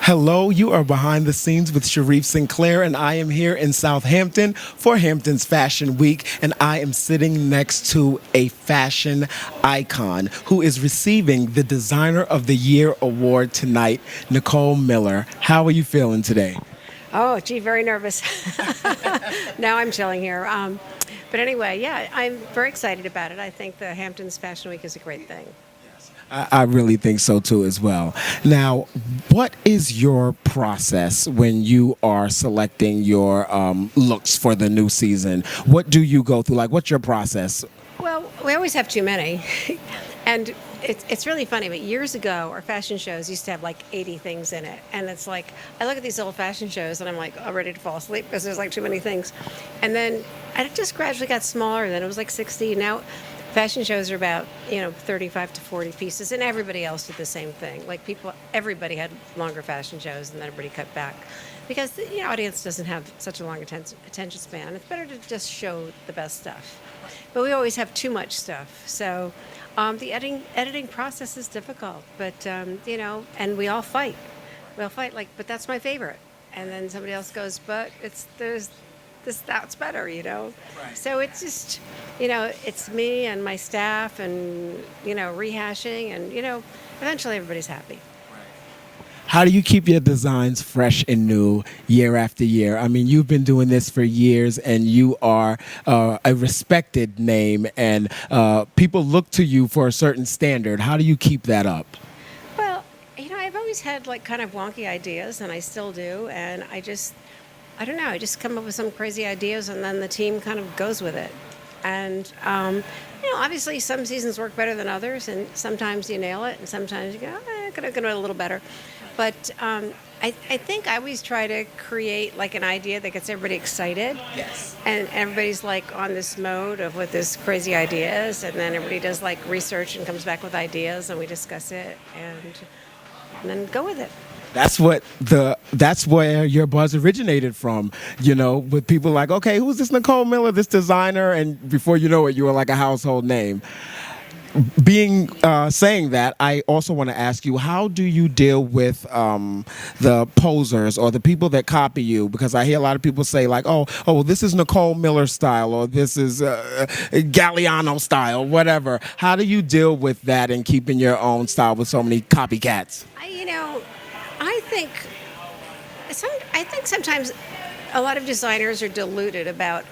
Hello, you are behind the scenes with Shariff Sinclair, and I am here in Southampton for Hamptons Fashion Week, and I am sitting next to a fashion icon who is receiving the Designer of the Year award tonight, Nicole Miller. How are you feeling today? Oh, gee, very nervous. Now I'm chilling here. But anyway, yeah, I'm very excited about it. I think the Hamptons Fashion Week is a great thing. I really think so too, as well. Now, what is your process when you are selecting your looks for the new season? What do you go through? Like, what's your process? Well, we always have too many. And it's really funny, but years ago, our fashion shows used to have like 80 things in it. And it's like, I look at these old fashion shows and I'm like, oh, ready to fall asleep because there's like too many things. And then it just gradually got smaller. Then it was like 60. Now, fashion shows are about 35 to 40 pieces, and everybody else did the same thing. Like everybody had longer fashion shows, and then everybody cut back because the audience doesn't have such a long attention span. It's better to just show the best stuff. But we always have too much stuff, so the editing process is difficult. But and we all fight. We all fight but that's my favorite, and then somebody else goes, but there's that's better. Right. So it's just it's me and my staff and rehashing, and eventually everybody's happy. How do you keep your designs fresh and new year after year? I mean, you've been doing this for years, and you are a respected name, and people look to you for a certain standard. How do you keep that up? Well, I've always had like kind of wonky ideas, and I still do, and I don't know. I just come up with some crazy ideas, and then the team kind of goes with it. And obviously, some seasons work better than others, and sometimes you nail it, and sometimes you go, could have done it a little better. But I think I always try to create like an idea that gets everybody excited. Yes. And everybody's like on this mode of what this crazy idea is, and then everybody does like research and comes back with ideas, and we discuss it, and then go with it. That's where your buzz originated from, with people like, okay, who's this Nicole Miller, this designer? And before you know it, you were like a household name. Saying that, I also want to ask you, how do you deal with the posers or the people that copy you? Because I hear a lot of people say like, oh, this is Nicole Miller style, or this is Galliano style, whatever. How do you deal with that and keeping your own style with so many copycats? I think sometimes a lot of designers are deluded about,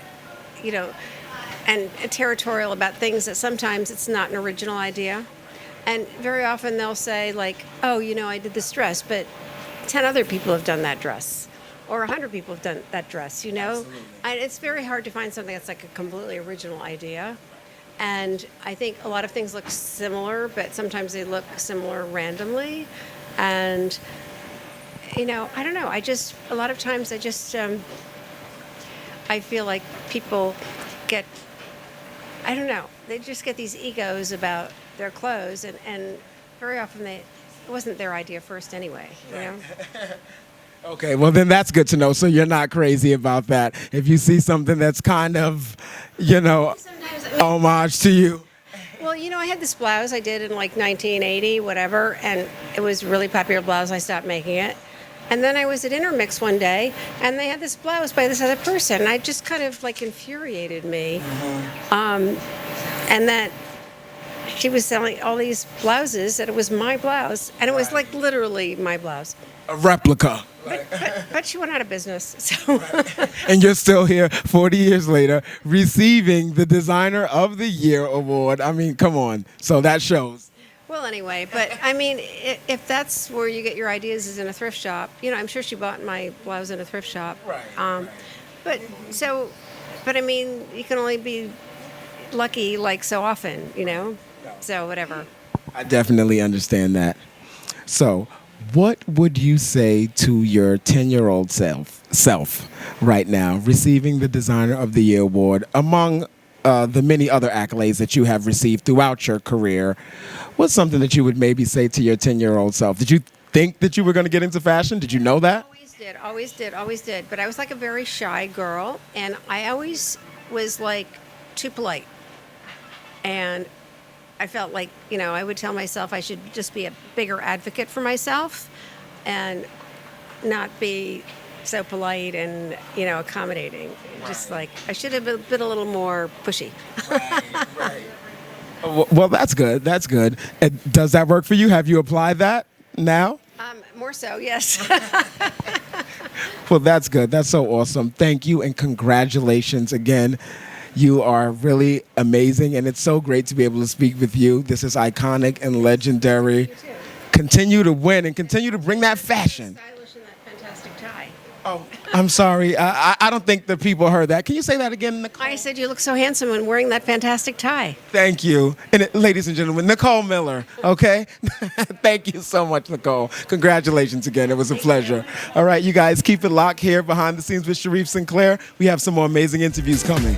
and territorial about things that sometimes it's not an original idea. And very often they'll say like, oh, I did this dress, but 10 other people have done that dress, or 100 people have done that dress, Absolutely. And it's very hard to find something that's like a completely original idea. And I think a lot of things look similar, but sometimes they look similar randomly. And I don't know. A lot of times I feel like people get, I don't know, they just get these egos about their clothes, and very often it wasn't their idea first anyway. Okay, well then that's good to know. So you're not crazy about that. If you see something that's kind of, homage to you. Well, I had this blouse I did in like 1980, whatever, and it was a really popular blouse. I stopped making it. And then I was at Intermix one day, and they had this blouse by this other person, and it just kind of like infuriated me. And that she was selling all these blouses, that it was my blouse, and it was like literally my blouse. A replica. But she went out of business, so. And you're still here 40 years later receiving the Designer of the Year award. I mean, come on. So that shows. Well, anyway, but I mean, if that's where you get your ideas is in a thrift shop, I'm sure she bought my blouse in a thrift shop. Right. But I mean, you can only be lucky like so often, so whatever. I definitely understand that. So, what would you say to your 10-year-old self right now, receiving the Designer of the Year award among the many other accolades that you have received throughout your career? What's something that you would maybe say to your 10-year-old self? Did you think that you were going to get into fashion? Did you know that? Always did. But I was like a very shy girl, and I always was like too polite. And I felt like, I would tell myself I should just be a bigger advocate for myself. And not be so polite and accommodating. Just like I should have been a little more pushy. Well, that's good. That's good. And does that work for you? Have you applied that now? More so, yes. Well, that's good. That's so awesome. Thank you and congratulations again. You are really amazing, and it's so great to be able to speak with you. This is iconic and legendary. You too. Continue to win and continue to bring that fashion. Stylish in that fantastic tie. Oh, I'm sorry. I don't think the people heard that. Can you say that again, Nicole? I said you look so handsome when wearing that fantastic tie. Thank you. And ladies and gentlemen, Nicole Miller, okay? Thank you so much, Nicole. Congratulations again. It was a pleasure. All right, you guys, keep it locked here behind the scenes with Shariff Sinclair. We have some more amazing interviews coming.